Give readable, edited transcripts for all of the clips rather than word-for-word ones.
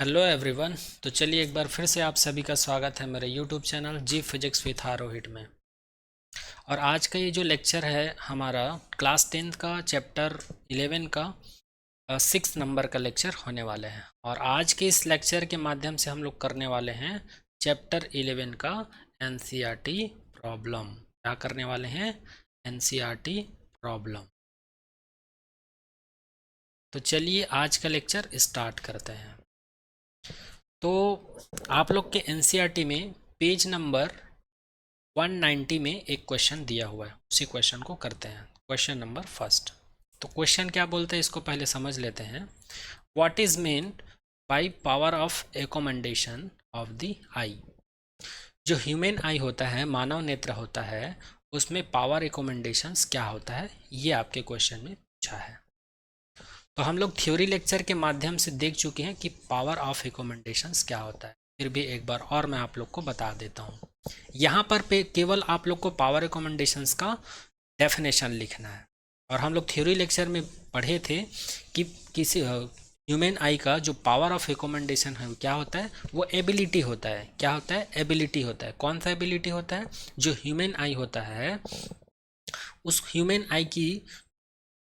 Hello everyone. तो चलिए एक बार फिर से आप सभी का स्वागत है मेरे YouTube channel G physics with Arohit में। और आज का ये जो लेक्चर है हमारा क्लास 10th का चैप्टर 11 का 6 नंबर का लेक्चर होने वाले हैं। और आज के इस लेक्चर के माध्यम से हम लोग करने वाले हैं चैप्टर 11 का एनसीईआरटी प्रॉब्लम। क्या करने वाले हैं? NCERT problem. तो चलिए आज का लेक्चर स्टार्ट करते हैं। तो आप लोग के एनसीईआरटी में पेज नंबर 190 में एक क्वेश्चन दिया हुआ है, उसी क्वेश्चन को करते हैं। Question number first. तो क्वेश्चन क्या बोलते हैं इसको पहले समझ लेते हैं। What is meant by power of accommodation of the eye. जो ह्यूमन आई होता है, मानव नेत्र होता है, उसमें पावर रिकमेंडेशंस क्या होता है, ये आपके क्वेश्चन में पूछा है। तो हम लोग थ्योरी लेक्चर के माध्यम से देख चुके हैं कि पावर ऑफ रिकमेंडेशंस क्या होता है। फिर भी एक बार और मैं आप लोग को बता देता हूँ। यहाँ पर पे केवल आप लोग को पावर रिकमेंडेशंस का डेफिनेशन लिखना है। और हम लोग थ्योरी लेक्चर में पढ़े थे कि किसी ह्यूमन आई का जो पावर ऑफ रिकमेंडेशन है क्या होता है, वो एबिलिटी होता है। क्या होता है? एबिलिटी होता है। कौन सा एबिलिटी होता है? जो ह्यूमन आई होता है, उस ह्यूमन आई की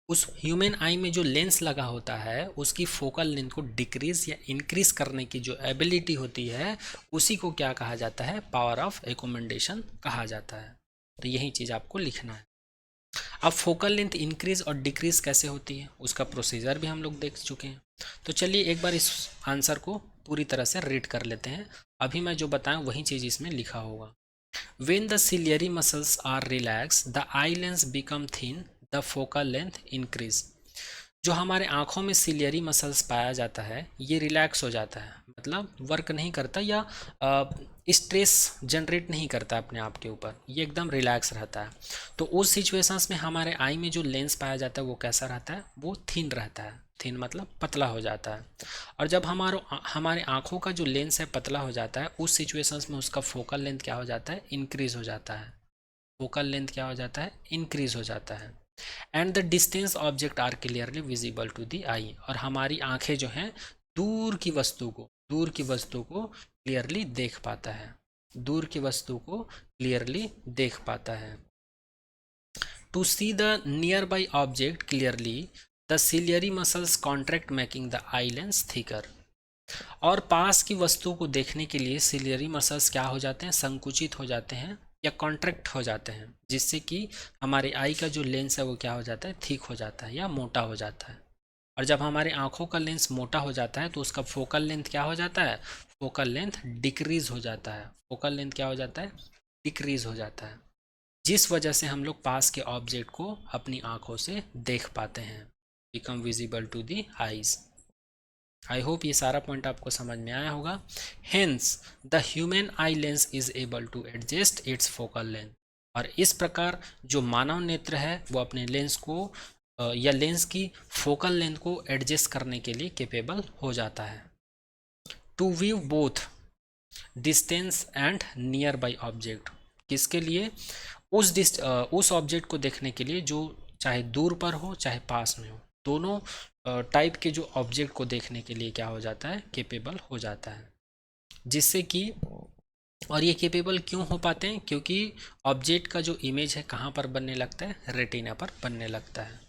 उस ह्यूमन आई में जो लेंस लगा होता है उसकी फोकल लेंथ को डिक्रीज या इंक्रीज करने की जो एबिलिटी होती है, उसी को क्या कहा जाता है? पावर ऑफ रिकमेंडेशन कहा जाता है। तो यही चीज़ आपको लिखना है। अब फोकल लेंथ इंक्रीज और डिक्रीज कैसे होती है उसका प्रोसीजर भी हम लोग देख चुके हैं। तो चलिए एक बार इस आंसर को पूरी तरह से रीड कर लेते हैं। अभी मैं जो बताऊं वही चीज़ इसमें लिखा होगा। When the ciliary muscles are relaxed, the eye lens become thin, the focal length increase। जो हमारे आंखों में सिलियरी मसल्स पाया जाता है, ये रिलैक्स हो जाता है, मतलब वर्क नहीं करता या स्ट्रेस जनरेट नहीं करता अपने आप के ऊपर, ये एकदम रिलैक्स रहता है। तो उस सिचुएशंस में हमारे आई में जो लेंस पाया जाता है वो कैसा रहता है? वो थिन रहता है। थिन मतलब पतला हो जाता है। और जब हमारे आंखों का जो लेंस है पतला हो जाता है, उस सिचुएशंस में उसका फोकल लेंथ क्या हो जाता है? इंक्रीज हो जाता है। फोकल लेंथ क्या हो जाता है? इंक्रीज हो जाता है। And the distance object are clearly visible to the eye. और हमारी आंखें जो हैं दूर की वस्तु को क्लियरली देख पाता है। दूर की वस्तु को क्लियरली देख पाता है। To see the near by object clearly, the ciliary muscles contract making the eye lens thicker. और पास की वस्तु को देखने के लिए सिलियरी मसल्स क्या हो जाते हैं? संकुचित हो जाते हैं या कॉन्ट्रैक्ट हो जाते हैं, जिससे कि हमारे आई का जो लेंस है वो क्या हो जाता है? थिक हो जाता है या मोटा हो जाता है। और जब हमारे आंखों का लेंस मोटा हो जाता है तो उसका फोकल लेंथ क्या हो जाता है? फोकल लेंथ डिक्रीज हो जाता है। फोकल लेंथ क्या हो जाता है? डिक्रीज हो जाता है। जिस वजह से हम लोग पास के ऑब्जेक्ट को अपनी आंखों से देख पाते हैं। Become visible to the eyes. I hope ये सारा पॉइंट आपको समझ में आया होगा। Hence the human eye lens is able to adjust its focal length. और इस प्रकार जो मानव नेत्र है वो अपने लेंस को या लेंस की फोकल लेंथ को एडजस्ट करने के लिए कैपेबल हो जाता है। To view both distance and near by object. किसके लिए? उस ऑब्जेक्ट को देखने के लिए जो चाहे दूर पर हो चाहे पास में हो, दोनों टाइप के जो ऑब्जेक्ट को देखने के लिए क्या हो जाता है? कैपेबल हो जाता है। जिससे कि और ये कैपेबल क्यों हो पाते हैं? क्योंकि ऑब्जेक्ट का जो इमेज है कहाँ पर बनने लगता है? रेटिना पर बनने लगता है।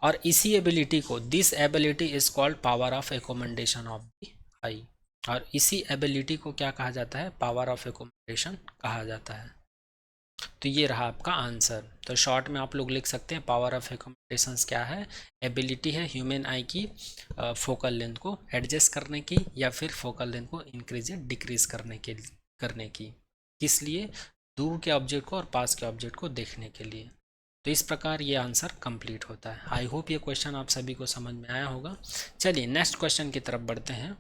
और इसी एबिलिटी को, this ability is called power of accommodation of the eye. और इसी एबिलिटी को क्या कहा जाता है? पावर ऑफ एकोमेंडेशन कहा जाता है। तो ये रहा आपका आंसर। तो शॉर्ट में आप लोग लिख सकते हैं पावर ऑफ एकोमोडेशंस क्या है? एबिलिटी है ह्यूमन आई की फोकल लेंथ को एडजस्ट करने की या फिर फोकल लेंथ को इंक्रीज या डिक्रीज करने की। किस लिए? दूर के ऑब्जेक्ट को और पास के ऑब्जेक्ट को देखने के लिए। तो इस प्रकार ये आंसर कंप्लीट होता है। आई होप ये क्वेश्चन आप सभी को समझ में आया होगा। चलिए नेक्स्ट क्वेश्चन की तरफ बढ़ते हैं।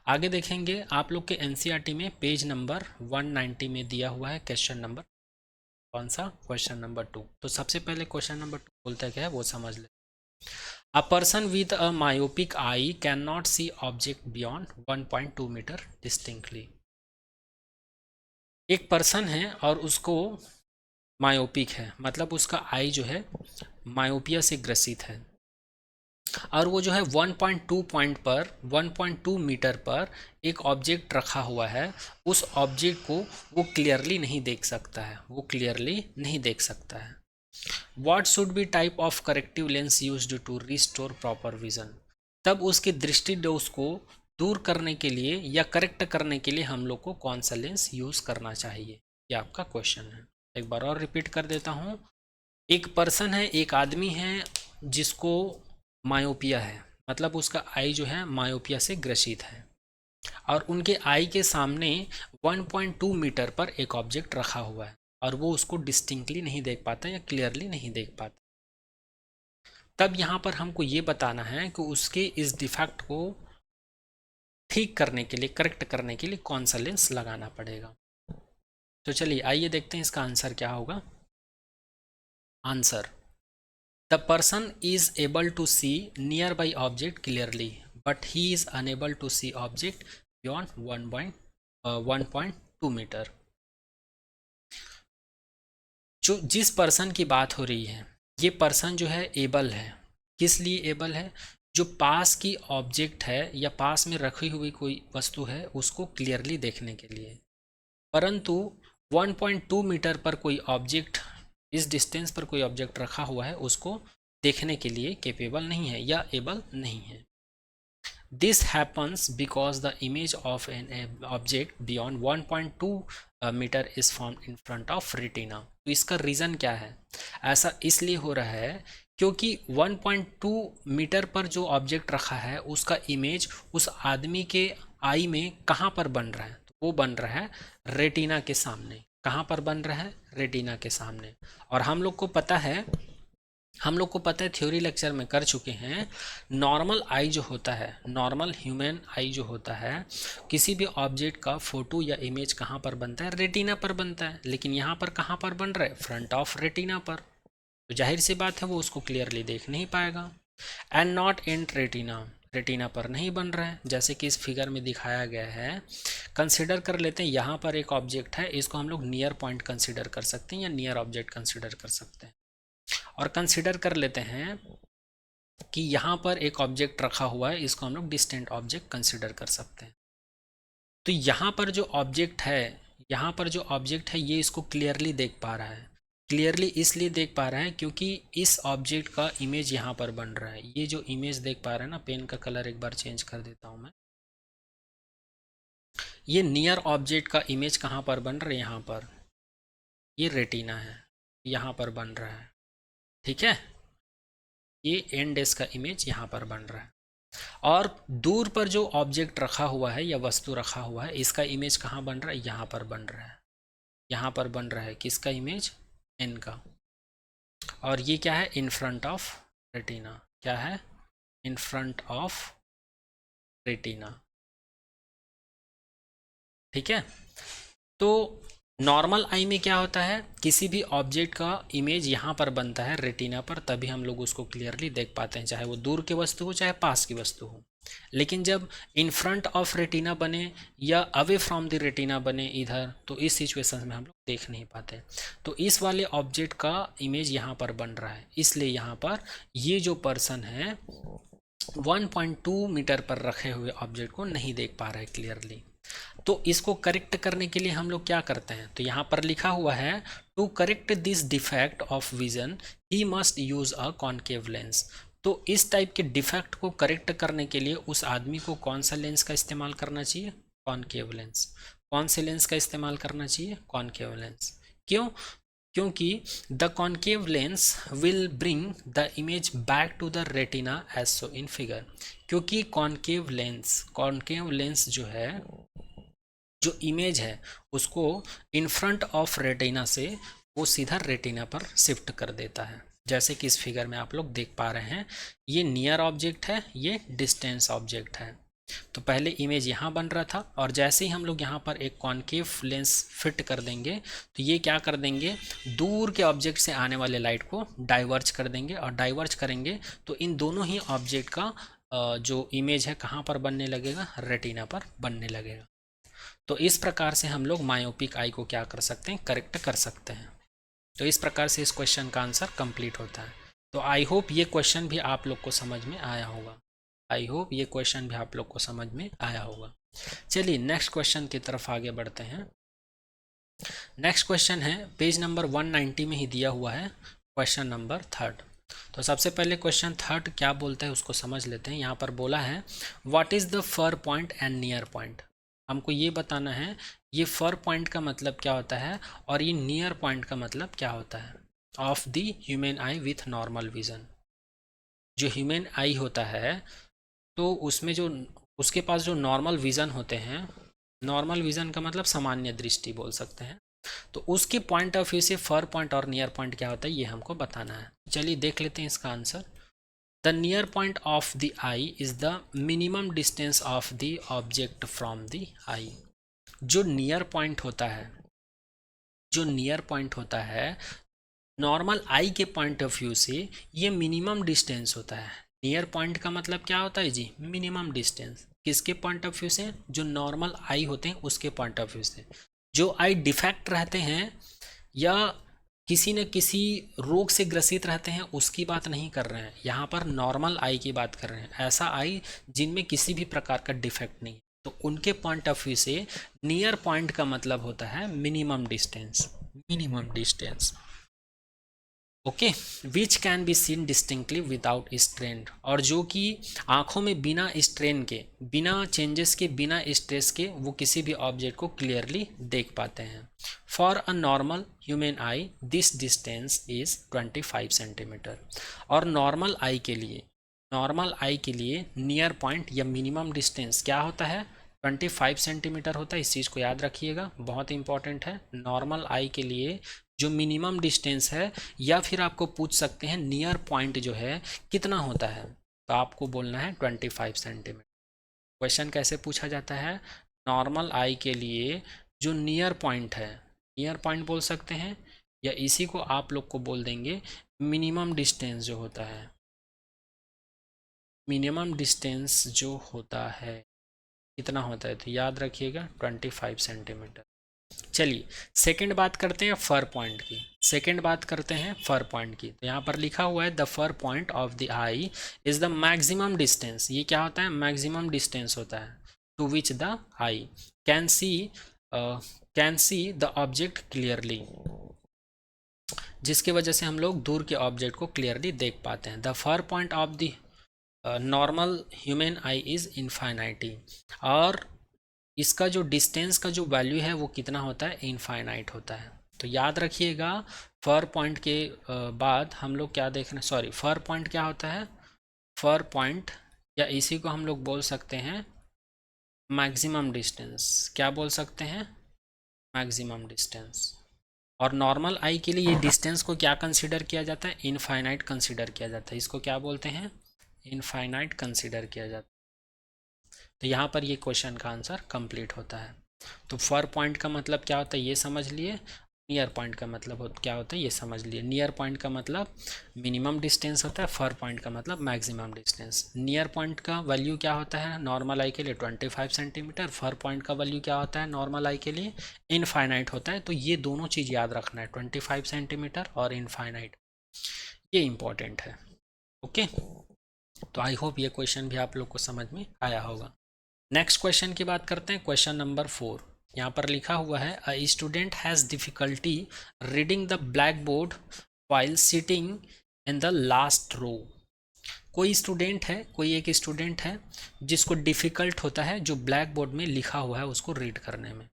आगे देखेंगे आप लोग के एनसीईआरटी में पेज नंबर 190 में दिया हुआ है क्वेश्चन नंबर। कौन सा? Question number 2। तो सबसे पहले क्वेश्चन नंबर 2 बोलता क्या है वो समझ ले। A person with a myopic eye can not see object beyond 1.2 metre distinctly. एक पर्सन है और उसको मायोपिक है, मतलब उसका आई जो है मायोपिया से ग्रसित है। और वो जो है 1.2 पॉइंट पर 1.2 मीटर पर एक ऑब्जेक्ट रखा हुआ है, उस ऑब्जेक्ट को वो क्लियरली नहीं देख सकता है, वो क्लियरली नहीं देख सकता है। What should be type of corrective lens used to restore proper vision? तब उसके दृष्टि दोष को दूर करने के लिए या करेक्ट करने के लिए हम लोग को कौन सा लेंस यूज करना चाहिए, ये आपका क्वेश्चन है। एक बार और रिपीट कर देता हूँ। एक पर्सन है, एक आदमी है जिसको मायोपिया है, मतलब उसका आई जो है मायोपिया से ग्रसित है, और उनके आई के सामने 1.2 मीटर पर एक ऑब्जेक्ट रखा हुआ है और वो उसको डिस्टिंक्टली नहीं देख पाता या क्लियरली नहीं देख पाता। तब यहाँ पर हमको ये बताना है कि उसके इस डिफेक्ट को ठीक करने के लिए, करेक्ट करने के लिए कौन सा लेंस लगाना पड़ेगा। तो चलिए आइए देखते हैं इसका आंसर क्या होगा। Answer, the person is able to see near by object clearly but he is unable to see object beyond 1.2 metre. जो जिस पर्सन की बात हो रही है, ये पर्सन जो है एबल है। किस लिए एबल है? जो पास की ऑब्जेक्ट है या पास में रखी हुई कोई वस्तु है उसको क्लियरली देखने के लिए, परंतु 1.2 मीटर पर कोई ऑब्जेक्ट, इस डिस्टेंस पर कोई ऑब्जेक्ट रखा हुआ है उसको देखने के लिए कैपेबल नहीं है या एबल नहीं है। This happens because the image of an object beyond 1.2 metre is formed in front of retina। तो इसका रीज़न क्या है? ऐसा इसलिए हो रहा है क्योंकि 1.2 मीटर पर जो ऑब्जेक्ट रखा है उसका इमेज उस आदमी के आई में कहाँ पर बन रहा है? तो वो बन रहा है रेटिना के सामने। कहाँ पर बन रहा है? रेटिना के सामने। और हम लोग को पता है, थ्योरी लेक्चर में कर चुके हैं, नॉर्मल आई जो होता है, नॉर्मल ह्यूमन आई जो होता है, किसी भी ऑब्जेक्ट का फोटो या इमेज कहाँ पर बनता है? रेटिना पर बनता है। लेकिन यहाँ पर कहाँ पर बन रहा है? फ्रंट ऑफ रेटिना पर। तो जाहिर सी बात है वो उसको क्लियरली देख नहीं पाएगा। And not in retina, retina पर नहीं बन रहा है, जैसे कि इस फिगर में दिखाया गया है। कंसिडर कर लेते हैं, यहाँ पर एक ऑब्जेक्ट है, इसको हम लोग नियर पॉइंट कंसिडर कर सकते हैं या नियर ऑब्जेक्ट कंसिडर कर सकते हैं। और कंसिडर कर लेते हैं कि यहाँ पर एक ऑब्जेक्ट रखा हुआ है, इसको हम लोग डिस्टेंट ऑब्जेक्ट कंसिडर कर सकते हैं। तो यहाँ पर जो ऑब्जेक्ट है, ये इसको क्लियरली देख पा रहा है। क्लियरली इसलिए देख पा रहा है क्योंकि इस ऑब्जेक्ट का इमेज यहाँ पर बन रहा है। ये जो इमेज देख पा रहे हैं ना, पेन का कलर एक बार चेंज कर देता हूँ मैं। ये नियर ऑब्जेक्ट का इमेज कहाँ पर बन रहा है? यहाँ पर, ये रेटिना है, यहाँ पर बन रहा है। ठीक है, ये एंड डेस का इमेज यहाँ पर बन रहा है। और दूर पर जो ऑब्जेक्ट रखा हुआ है या वस्तु रखा हुआ है, इसका इमेज कहाँ बन रहा है? यहाँ पर बन रहा है। यहाँ पर बन रहा है किसका इमेज? एन का। और ये क्या है? In front of retina. क्या है? In front of retina. ठीक है, तो नॉर्मल आई में क्या होता है? किसी भी ऑब्जेक्ट का इमेज यहाँ पर बनता है रेटिना पर, तभी हम लोग उसको क्लियरली देख पाते हैं, चाहे वो दूर की वस्तु हो चाहे पास की वस्तु हो। लेकिन जब इन फ्रंट ऑफ रेटिना बने या अवे फ्रॉम द रेटिना बने इधर, तो इस सिचुएशन में हम लोग देख नहीं पाते। तो इस वाले ऑब्जेक्ट का इमेज यहाँ पर बन रहा है, इसलिए यहाँ पर ये जो पर्सन है 1.2 मीटर पर रखे हुए ऑब्जेक्ट को नहीं देख पा रहा है क्लियरली। तो इसको करेक्ट करने के लिए हम लोग क्या करते हैं? तो यहाँ पर लिखा हुआ है, to correct this defect of vision he must use a concave lens. तो इस टाइप के डिफेक्ट को करेक्ट करने के लिए उस आदमी को कौन सा लेंस का इस्तेमाल करना चाहिए? Concave lens. कौन से लेंस का इस्तेमाल करना चाहिए? Concave lens. क्यों? क्योंकि the concave lens will bring the image back to the retina as shown in figure. क्योंकि कॉनकेव लेंस जो है, जो इमेज है उसको इन फ्रंट ऑफ रेटिना से वो सीधा रेटिना पर शिफ्ट कर देता है। जैसे कि इस फिगर में आप लोग देख पा रहे हैं, ये नियर ऑब्जेक्ट है, ये डिस्टेंस ऑब्जेक्ट है। तो पहले इमेज यहाँ बन रहा था, और जैसे ही हम लोग यहाँ पर एक कॉनकेव लेंस फिट कर देंगे तो ये क्या कर देंगे? दूर के ऑब्जेक्ट से आने वाले लाइट को डाइवर्ज कर देंगे, और डाइवर्ज करेंगे तो इन दोनों ही ऑब्जेक्ट का जो इमेज है कहाँ पर बनने लगेगा? रेटिना पर बनने लगेगा। तो इस प्रकार से हम लोग मायोपिक आई को क्या कर सकते हैं? करेक्ट कर सकते हैं। तो इस प्रकार से इस क्वेश्चन का आंसर कंप्लीट होता है। तो आई होप ये क्वेश्चन भी आप लोग को समझ में आया होगा। आई होप ये क्वेश्चन भी आप लोग को समझ में आया होगा। चलिए नेक्स्ट क्वेश्चन की तरफ आगे बढ़ते हैं। नेक्स्ट क्वेश्चन है पेज नंबर 190 में ही दिया हुआ है, क्वेश्चन नंबर 3। तो सबसे पहले क्वेश्चन 3 क्या बोलता है उसको समझ लेते हैं। यहाँ पर बोला है what is the far point and near point. हमको ये बताना है ये फर पॉइंट का मतलब क्या होता है और ये नियर पॉइंट का मतलब क्या होता है of the human I with normal vision. जो ह्यूमन आई होता है तो उसमें जो उसके पास जो नॉर्मल विज़न होते हैं, नॉर्मल विज़न का मतलब सामान्य दृष्टि बोल सकते हैं, तो उसके पॉइंट ऑफ व्यू से फर पॉइंट और नियर पॉइंट क्या होता है ये हमको बताना है। चलिए देख लेते हैं इसका answer. The near point of the eye is the minimum distance of the object from the eye. जो नियर पॉइंट होता है, जो नियर पॉइंट होता है नॉर्मल आई के पॉइंट ऑफ व्यू से ये मिनिमम डिस्टेंस होता है। नियर पॉइंट का मतलब क्या होता है जी, मिनिमम डिस्टेंस। किसके पॉइंट ऑफ व्यू से, जो नॉर्मल आई होते हैं उसके पॉइंट ऑफ व्यू से। जो आई डिफेक्ट रहते हैं या किसी न किसी रोग से ग्रसित रहते हैं उसकी बात नहीं कर रहे हैं, यहाँ पर नॉर्मल आई की बात कर रहे हैं। ऐसा आई जिनमें किसी भी प्रकार का डिफेक्ट नहीं, तो उनके पॉइंट ऑफ व्यू से नियर पॉइंट का मतलब होता है minimum distance, minimum distance. Okay, which can be seen distinctly without strain, और जो कि आंखों में बिना स्ट्रेन के, बिना चेंजेस के, बिना स्ट्रेस के वो किसी भी ऑब्जेक्ट को क्लियरली देख पाते हैं। For a normal human I this distance is 25 centimetre. और नॉर्मल आई के लिए, नॉर्मल आई के लिए नियर पॉइंट या मिनिमम डिस्टेंस क्या होता है, 25 सेंटीमीटर होता है। इस चीज़ को याद रखिएगा, बहुत इंपॉर्टेंट है। नॉर्मल आई के लिए जो मिनिमम डिस्टेंस है, या फिर आपको पूछ सकते हैं नियर पॉइंट जो है कितना होता है, तो आपको बोलना है 25 सेंटीमीटर। क्वेश्चन कैसे पूछा जाता है, नॉर्मल आई के लिए जो नियर पॉइंट है, नियर पॉइंट बोल सकते हैं, या इसी को आप लोग को बोल देंगे मिनिमम डिस्टेंस जो होता है, मिनिमम डिस्टेंस जो होता है कितना होता है, तो याद रखिएगा 25 सेंटीमीटर। चलिए सेकंड बात करते हैं फर पॉइंट की, सेकंड बात करते हैं फर पॉइंट की। तो यहाँ पर लिखा हुआ है the far point of the eye is the maximum distance. ये क्या होता है, मैक्सिमम डिस्टेंस होता है to which the eye can see the object clearly, जिसकी वजह से हम लोग दूर के ऑब्जेक्ट को क्लियरली देख पाते हैं। The far point of the normal human eye is infinity, और इसका जो डिस्टेंस का जो वैल्यू है वो कितना होता है, इनफाइनाइट होता है। तो याद रखिएगा फर पॉइंट के बाद हम लोग क्या देख रहे हैं, सॉरी, फर पॉइंट क्या होता है, फर पॉइंट या इसी को हम लोग बोल सकते हैं मैक्सिमम डिस्टेंस। क्या बोल सकते हैं, मैक्सिमम डिस्टेंस। और नॉर्मल आई के लिए ये डिस्टेंस को क्या कंसिडर किया जाता है, इनफाइनाइट कंसिडर किया जाता है। इसको क्या बोलते हैं, इनफाइनाइट कंसिडर किया जाता है। तो यहाँ पर ये क्वेश्चन का आंसर कंप्लीट होता है। तो फर पॉइंट का मतलब क्या होता है ये समझ लिए, नियर पॉइंट का मतलब क्या होता है ये समझ लिए। नियर पॉइंट का मतलब मिनिमम डिस्टेंस होता है, फर पॉइंट का मतलब मैक्सिमम डिस्टेंस। नियर पॉइंट का वैल्यू क्या होता है नॉर्मल आई के लिए 25 सेंटीमीटर, फर पॉइंट का वैल्यू क्या होता है नॉर्मल आई के लिए, इनफाइनाइट होता है। तो ये दोनों चीज़ याद रखना है, 25 सेंटीमीटर और इनफाइनाइट, ये इंपॉर्टेंट है। ओके, तो आई होप ये क्वेश्चन भी आप लोग को समझ में आया होगा। नेक्स्ट क्वेश्चन की बात करते हैं, क्वेश्चन नंबर 4। यहाँ पर लिखा हुआ है a student has difficulty reading the black board while sitting in the last row. कोई स्टूडेंट है, कोई एक स्टूडेंट है जिसको डिफ़िकल्ट होता है जो ब्लैक बोर्ड में लिखा हुआ है उसको रीड करने में,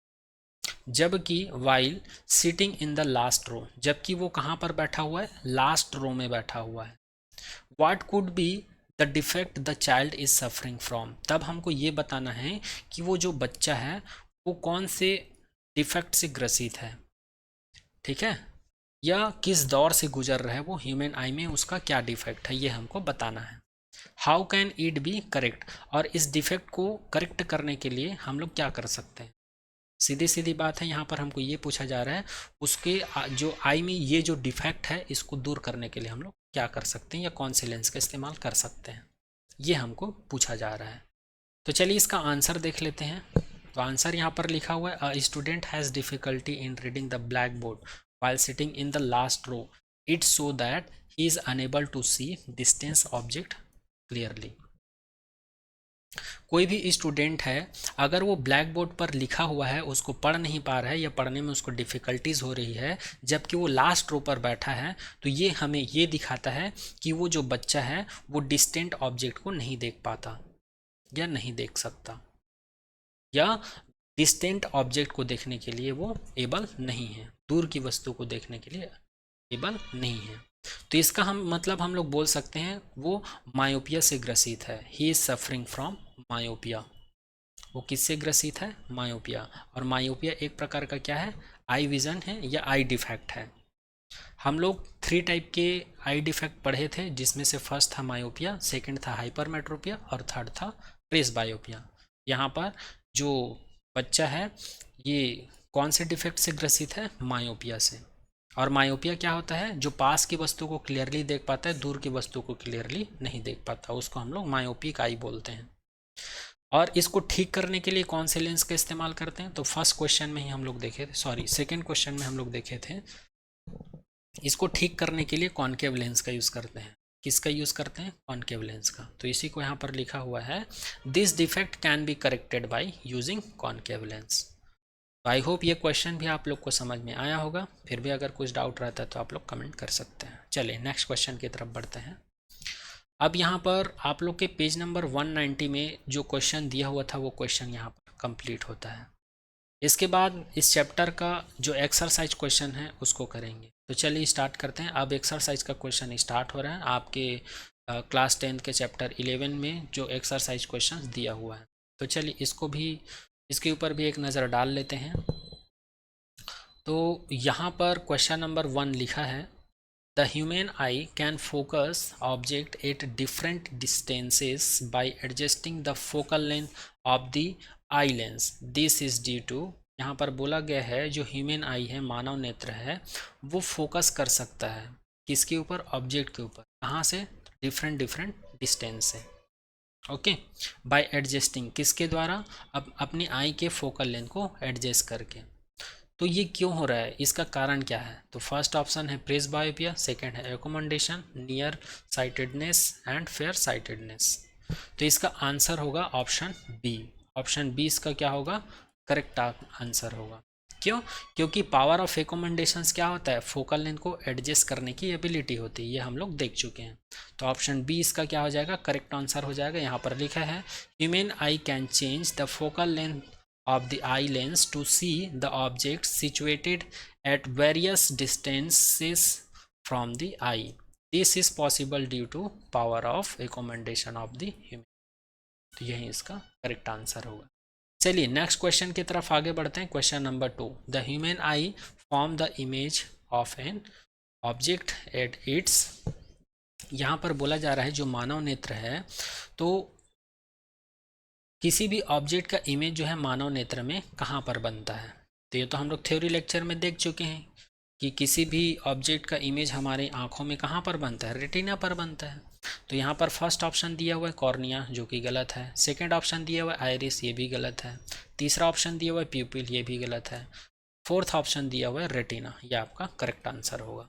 जबकि while sitting in the last row, जबकि वो कहाँ पर बैठा हुआ है, लास्ट रो में बैठा हुआ है। What could be the defect the child is suffering from. तब हमको ये बताना है कि वो जो बच्चा है वो कौन से डिफेक्ट से ग्रसित है, ठीक है, या किस दौर से गुजर रहा है वो, ह्यूमन आई में उसका क्या डिफेक्ट है ये हमको बताना है। How can it be correct, और इस डिफेक्ट को करेक्ट करने के लिए हम लोग क्या कर सकते हैं। सीधी सीधी बात है, यहाँ पर हमको ये पूछा जा रहा है उसके जो आई में ये जो डिफेक्ट है इसको दूर करने के लिए हम लोग क्या कर सकते हैं या कौन से लेंस का इस्तेमाल कर सकते हैं, ये हमको पूछा जा रहा है। तो चलिए इसका आंसर देख लेते हैं। तो आंसर यहाँ पर लिखा हुआ है a student has difficulty in reading the black board while sitting in the last row it so that he is unable to see distance object clearly. कोई भी स्टूडेंट है, अगर वो ब्लैक बोर्ड पर लिखा हुआ है उसको पढ़ नहीं पा रहा है या पढ़ने में उसको डिफ़िकल्टीज हो रही है, जबकि वो लास्ट रो पर बैठा है, तो ये हमें ये दिखाता है कि वो जो बच्चा है वो डिस्टेंट ऑब्जेक्ट को नहीं देख पाता या नहीं देख सकता, या डिस्टेंट ऑब्जेक्ट को देखने के लिए वो एबल नहीं है, दूर की वस्तु को देखने के लिए एबल नहीं है। तो इसका हम मतलब हम लोग बोल सकते हैं वो मायोपिया से ग्रसित है। He is suffering from myopia. वो किससे ग्रसित है? मायोपिया। और मायोपिया एक प्रकार का क्या है? आई विजन है या आई डिफेक्ट है। हम लोग 3 टाइप के आई डिफेक्ट पढ़े थे, जिसमें से फर्स्ट था मायोपिया, सेकंड था हाइपरमेट्रोपिया और थर्ड था प्रेसबायोपिया। यहाँ पर जो बच्चा है ये कौन से डिफेक्ट से ग्रसित है? मायोपिया से। और मायोपिया क्या होता है? जो पास की वस्तु को क्लियरली देख पाता है, दूर की वस्तु को क्लियरली नहीं देख पाता, उसको हम लोग मायोपिक आई बोलते हैं। और इसको ठीक करने के लिए कौन से लेंस का इस्तेमाल करते हैं? तो फर्स्ट क्वेश्चन में ही हम लोग देखे थे, सॉरी सेकेंड क्वेश्चन में हम लोग देखे थे, इसको ठीक करने के लिए कॉनकेव लेंस का यूज़ करते हैं। किसका यूज़ करते हैं? कॉनकेव लेंस का। तो इसी को यहाँ पर लिखा हुआ है, this defect can be corrected by using concave lens. I hope ये क्वेश्चन भी आप लोग को समझ में आया होगा। फिर भी अगर कुछ डाउट रहता है तो आप लोग कमेंट कर सकते हैं। चलिए नेक्स्ट क्वेश्चन की तरफ बढ़ते हैं। अब यहाँ पर आप लोग के पेज नंबर 190 में जो क्वेश्चन दिया हुआ था वो क्वेश्चन यहाँ पर कंप्लीट होता है। इसके बाद इस चैप्टर का जो एक्सरसाइज क्वेश्चन है उसको करेंगे। तो चलिए स्टार्ट करते हैं। अब एक्सरसाइज का क्वेश्चन स्टार्ट हो रहा है आपके क्लास 10 के चैप्टर 11 में जो एक्सरसाइज क्वेश्चन दिया हुआ है। तो चलिए इसके ऊपर भी एक नज़र डाल लेते हैं। तो यहाँ पर क्वेश्चन नंबर 1 लिखा है, the human eye can focus object at different distances by adjusting the focal length of the eye lens, this is due to. यहाँ पर बोला गया है जो ह्यूमन आई है, मानव नेत्र है, वो फोकस कर सकता है किसके ऊपर? ऑब्जेक्ट के ऊपर। कहाँ से? डिफरेंट डिस्टेंस से। ओके, बाय एडजस्टिंग किसके द्वारा? अब अपनी आई के फोकल लेंथ को एडजस्ट करके। तो ये क्यों हो रहा है, इसका कारण क्या है? तो फर्स्ट ऑप्शन है प्रेसबायोपिया, सेकंड है accommodation, near sightedness and fair sightedness. तो इसका आंसर होगा ऑप्शन बी। ऑप्शन बी इसका क्या होगा? करेक्ट आंसर होगा। क्यों? क्योंकि पावर ऑफ एकोमोडेशंस क्या होता है? फोकल लेंथ को एडजस्ट करने की एबिलिटी होती है, ये हम लोग देख चुके हैं। तो ऑप्शन बी इसका क्या हो जाएगा? करेक्ट आंसर हो जाएगा। यहाँ पर लिखा है human eye can change the focal length of the eye lens to see the objects situated at various distances from the eye. This is possible due to power of accommodation of the human. तो यही इसका correct answer होगा। चलिए next question की तरफ आगे बढ़ते हैं। Question number 2, the human I form the image of an object at its. यहाँ पर बोला जा रहा है जो मानव नेत्र है, तो किसी भी ऑब्जेक्ट का इमेज जो है मानव नेत्र में कहाँ पर बनता है? तो ये तो हम लोग थ्योरी लेक्चर में देख चुके हैं कि किसी भी ऑब्जेक्ट का इमेज हमारी आँखों में कहाँ पर बनता है? रेटिना पर बनता है। तो यहाँ पर फर्स्ट ऑप्शन दिया हुआ है कॉर्निया, जो कि गलत है। सेकंड ऑप्शन दिया हुआ है आइरिस, ये भी गलत है। तीसरा ऑप्शन दिया हुआ है प्यूपिल, ये भी गलत है। फोर्थ ऑप्शन दिया हुआ है रेटिना, ये आपका करेक्ट आंसर होगा।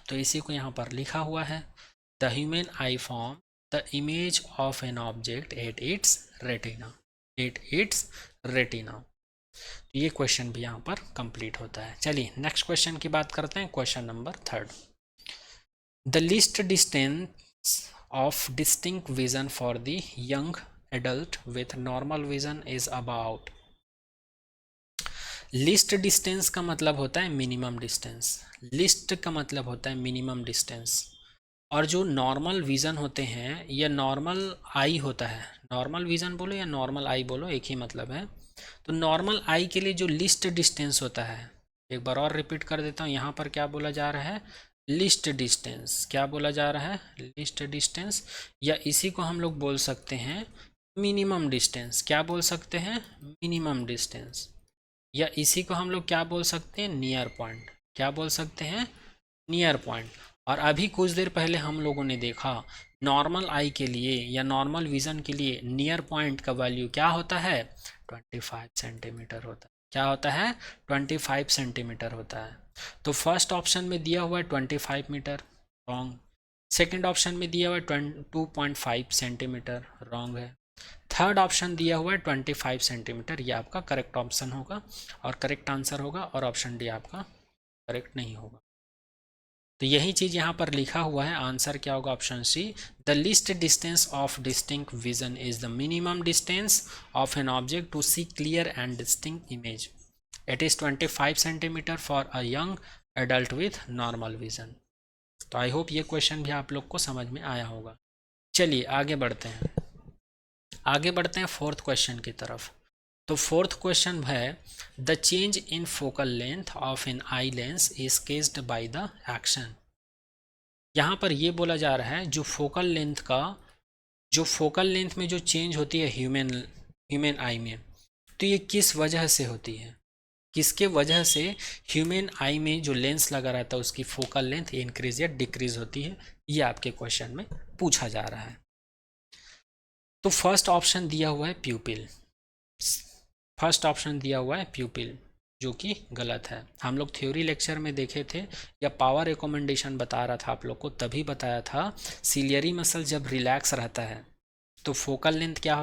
तो इसी को यहाँ पर लिखा हुआ है, the human I form the image of an object at its retina, at its retina. ये क्वेश्चन भी यहाँ पर कंप्लीट होता है। चलिए नेक्स्ट क्वेश्चन की बात करते हैं। Question number 3, the list distance of distinct vision for the young adult with normal vision is about. List distance का मतलब होता है मिनिमम डिस्टेंस, लिस्ट का मतलब होता है मिनिमम डिस्टेंस। और जो नॉर्मल विज़न होते हैं या नॉर्मल आई होता है, नॉर्मल विज़न बोलो या नॉर्मल आई बोलो, एक ही मतलब है। तो नॉर्मल आई के लिए जो लिस्ट डिस्टेंस होता है, एक बार और रिपीट कर देता हूँ, यहाँ पर क्या बोला जा रहा है? List distance. क्या बोला जा रहा है? लिस्ट डिस्टेंस, या इसी को हम लोग बोल सकते हैं मिनिमम डिस्टेंस। क्या बोल सकते हैं? Minimum distance. या इसी को हम लोग क्या बोल सकते हैं? Near point. क्या बोल सकते हैं? Near point. और अभी कुछ देर पहले हम लोगों ने देखा नॉर्मल आई के लिए या नॉर्मल विज़न के लिए नियर पॉइंट का वैल्यू क्या होता है? 25 सेंटीमीटर होता है। क्या होता है? 25 सेंटीमीटर होता है। तो फर्स्ट ऑप्शन में दिया हुआ है 25 मीटर, रॉन्ग। सेकंड ऑप्शन में दिया हुआ है 2.5 सेंटीमीटर, रॉन्ग है। थर्ड ऑप्शन दिया हुआ है 25 सेंटीमीटर, ये आपका करेक्ट ऑप्शन होगा और करेक्ट आंसर होगा, और ऑप्शन डी आपका करेक्ट नहीं होगा। तो यही चीज़ यहाँ पर लिखा हुआ है, आंसर क्या होगा option c. The least distance of distinct vision is the minimum distance of an object to see clear and distinct image. It is 25 centimetre for a young adult with normal vision. तो I hope ये question भी आप लोग को समझ में आया होगा। चलिए आगे बढ़ते हैं, आगे बढ़ते हैं फोर्थ क्वेश्चन की तरफ। तो फोर्थ क्वेश्चन है the change in focal length of an eye lens is caused by the action. यहाँ पर ये बोला जा रहा है जो फोकल लेंथ में जो चेंज होती है ह्यूमन आई में, तो ये किस वजह से होती है, किसके वजह से ह्यूमन आई में जो लेंस लगा रहता है उसकी फोकल लेंथ इंक्रीज या डिक्रीज होती है, ये आपके क्वेश्चन में पूछा जा रहा है। तो फर्स्ट ऑप्शन दिया हुआ है प्यूपिल, फर्स्ट ऑप्शन दिया हुआ है प्यूपिल, जो कि गलत है। हम लोग थ्योरी लेक्चर में देखे थे या पावर रिकमेंडेशन बता रहा था आप लोग को, तभी बताया था सिलियरी मसल जब रिलैक्स रहता है तो फोकल लेंथ क्या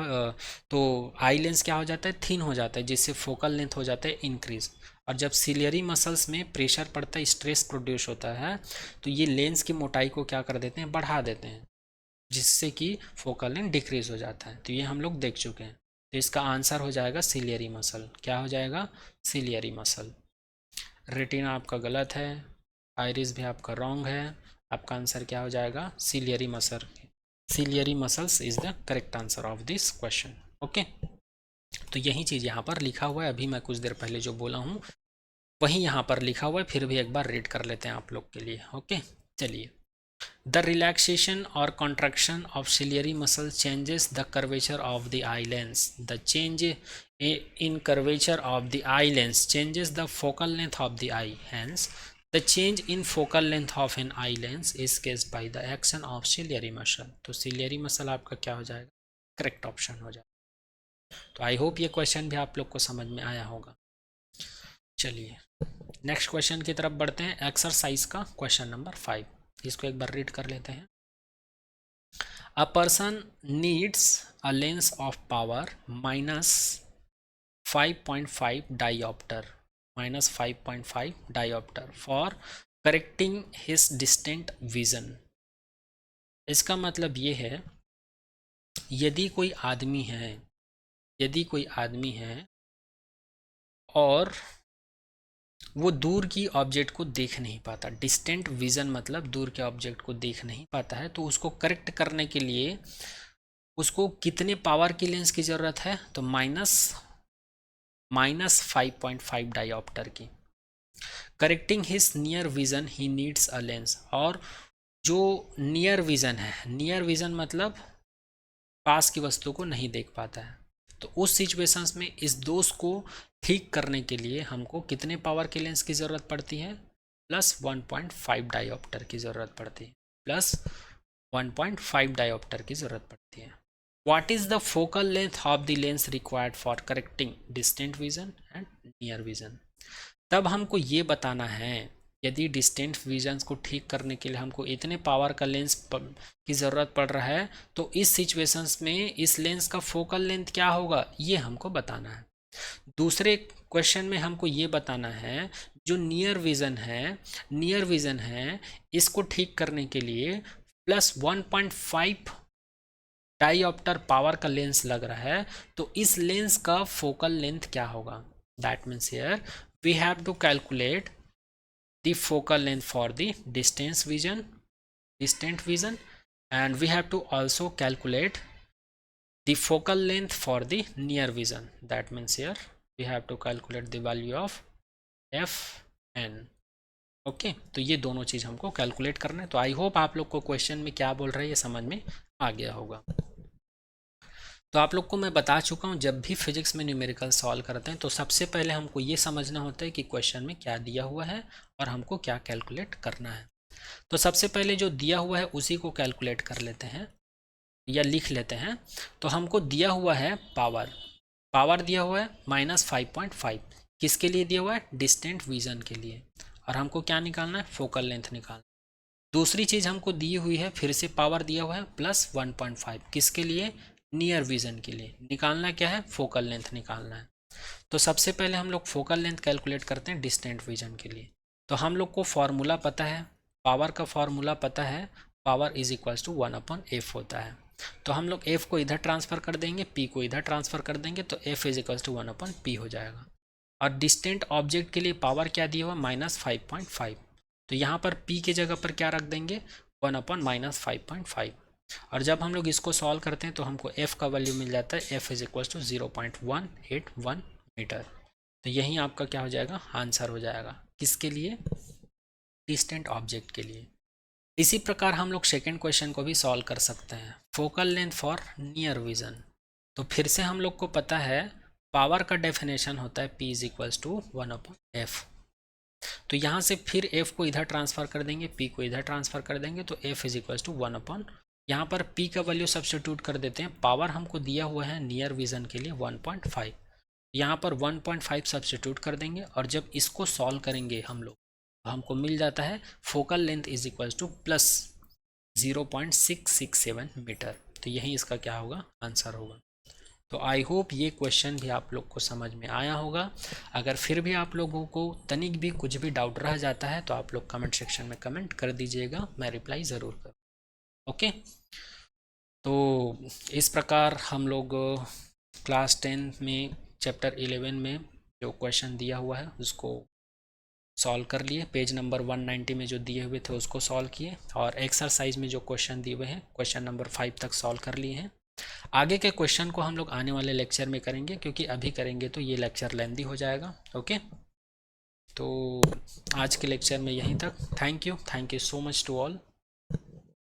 तो आई लेंस क्या हो जाता है, थिन हो जाता है, जिससे फोकल लेंथ हो जाता है इंक्रीज। और जब सिलियरी मसल्स में प्रेशर पड़ता है, स्ट्रेस प्रोड्यूस होता है, तो ये लेंस की मोटाई को क्या कर देते हैं, बढ़ा देते हैं, जिससे कि फोकल लेंथ डिक्रीज हो जाता है। तो ये हम लोग देख चुके हैं। तो इसका आंसर हो जाएगा सिलियरी मसल। क्या हो जाएगा, सिलियरी मसल। रेटिना आपका गलत है, आइरिस भी आपका रॉन्ग है, आपका आंसर क्या हो जाएगा, ciliary muscle. Ciliary muscles is the correct answer of this question. Okay, तो यही चीज़ यहाँ पर लिखा हुआ है, अभी मैं कुछ देर पहले जो बोला हूँ वही यहाँ पर लिखा हुआ है, फिर भी एक बार रीड कर लेते हैं आप लोग के लिए। ओके, चलिए। The relaxation or contraction of ciliary muscle changes the curvature of the eye lens. The change in curvature of the eye lens changes the focal length of the eye. Hence, the change in focal length of an eye lens is caused by the action of ciliary muscle. तो ciliary muscle आपका क्या हो जाएगा, correct option हो जाएगा। तो I hope ये question भी आप लोग को समझ में आया होगा। चलिए नेक्स्ट क्वेश्चन की तरफ बढ़ते हैं, एक्सरसाइज का क्वेश्चन नंबर 5। इसको एक बार रीड कर लेते हैं। A person needs a lens of power -5.5 dioptre, -5.5 dioptre for correcting his distant vision. इसका मतलब ये है, यदि कोई आदमी है, यदि कोई आदमी है और वो दूर की ऑब्जेक्ट को देख नहीं पाता, डिस्टेंट विजन मतलब दूर के ऑब्जेक्ट को देख नहीं पाता है, तो उसको करेक्ट करने के लिए उसको कितने पावर की लेंस की ज़रूरत है, तो -5.5 डायोप्टर की। Correcting his near vision he needs a lens, और जो नियर विजन है, नियर विजन मतलब पास की वस्तु को नहीं देख पाता है, तो उस सिचुएशंस में इस दोष को ठीक करने के लिए हमको कितने पावर के लेंस की ज़रूरत पड़ती है, +1.5 डायोप्टर की ज़रूरत पड़ती है, +1.5 डायोप्टर की ज़रूरत पड़ती है। What is the focal length of the lens required for correcting distant vision and near vision? तब हमको ये बताना है, यदि डिस्टेंट विजन्स को ठीक करने के लिए हमको इतने पावर का लेंस की ज़रूरत पड़ रहा है, तो इस सिचुएशंस में इस लेंस का फोकल लेंथ क्या होगा, ये हमको बताना है। दूसरे क्वेश्चन में हमको ये बताना है, जो नियर विज़न है, इसको ठीक करने के लिए +1.5 डायोप्टर पावर का लेंस लग रहा है, तो इस लेंस का फोकल लेंथ क्या होगा। That means here we have to calculate the focal length for the distant vision and we have to also calculate the focal length for the near vision. That means here we have to calculate the value of fn. Okay, तो ये दोनों चीज़ हमको calculate करना है। तो I hope आप लोग को क्वेश्चन में क्या बोल रहा है ये समझ में आ गया होगा। तो आप लोग को मैं बता चुका हूँ, जब भी फिजिक्स में न्यूमेरिकल सॉल्व करते हैं तो सबसे पहले हमको ये समझना होता है कि क्वेश्चन में क्या दिया हुआ है और हमको क्या कैलकुलेट करना है। तो सबसे पहले जो दिया हुआ है उसी को कैलकुलेट कर लेते हैं या लिख लेते हैं। तो हमको दिया हुआ है पावर दिया हुआ है -5.5, किसके लिए दिया हुआ है, डिस्टेंट विजन के लिए, और हमको क्या निकालना है, फोकल लेंथ निकालना। दूसरी चीज़ हमको दी हुई है, फिर से पावर दिया हुआ है +1.5, किसके लिए? नियर विजन के लिए। निकालना क्या है? फोकल लेंथ निकालना है। तो सबसे पहले हम लोग फोकल लेंथ कैलकुलेट करते हैं डिस्टेंट विजन के लिए। तो हम लोग को फॉर्मूला पता है, पावर का फॉर्मूला पता है, power is equals to 1/f होता है। तो हम लोग f को इधर ट्रांसफ़र कर देंगे, p को इधर ट्रांसफ़र कर देंगे, तो f is equals to 1/p हो जाएगा। और डिस्टेंट ऑब्जेक्ट के लिए पावर क्या दिया हुआ? -5.5। तो यहाँ पर p की जगह पर क्या रख देंगे? 1/-5.5। और जब हम लोग इसको सॉल्व करते हैं तो हमको f का वैल्यू मिल जाता है, f is equals to 0.181 metre. तो यही आपका क्या हो जाएगा? आंसर हो जाएगा। किसके लिए? डिस्टेंट ऑब्जेक्ट के लिए। इसी प्रकार हम लोग सेकेंड क्वेश्चन को भी सॉल्व कर सकते हैं, focal length for near vision. तो फिर से हम लोग को पता है पावर का डेफिनेशन होता है p is equals to 1/f। तो यहाँ से फिर f को इधर ट्रांसफ़र कर देंगे, p को इधर ट्रांसफ़र कर देंगे, तो f इज इक्वल्स टू 1/, यहाँ पर p का वैल्यू सब्स्टिट्यूट कर देते हैं। पावर हमको दिया हुआ है नियर विजन के लिए 1.5, यहाँ पर 1.5 सब्स्टिट्यूट कर देंगे, और जब इसको सॉल्व करेंगे हम लोग, हमको मिल जाता है focal length is equals to +0.667 metre. तो यही इसका क्या होगा? आंसर होगा। तो आई होप ये क्वेश्चन भी आप लोग को समझ में आया होगा। अगर फिर भी आप लोगों को तनिक भी कुछ भी डाउट रह जाता है तो आप लोग कमेंट सेक्शन में कमेंट कर दीजिएगा, मैं रिप्लाई ज़रूर करूँ। ओके, तो इस प्रकार हम लोग क्लास 10 में चैप्टर 11 में जो क्वेश्चन दिया हुआ है उसको सॉल्व कर लिए। पेज नंबर 190 में जो दिए हुए थे उसको सॉल्व किए, और एक्सरसाइज में जो क्वेश्चन दिए हुए हैं क्वेश्चन नंबर 5 तक सॉल्व कर लिए हैं। आगे के क्वेश्चन को हम लोग आने वाले लेक्चर में करेंगे, क्योंकि अभी करेंगे तो ये लेक्चर लेंदी हो जाएगा। ओके, तो आज के लेक्चर में यहीं तक। Thank you so much to all.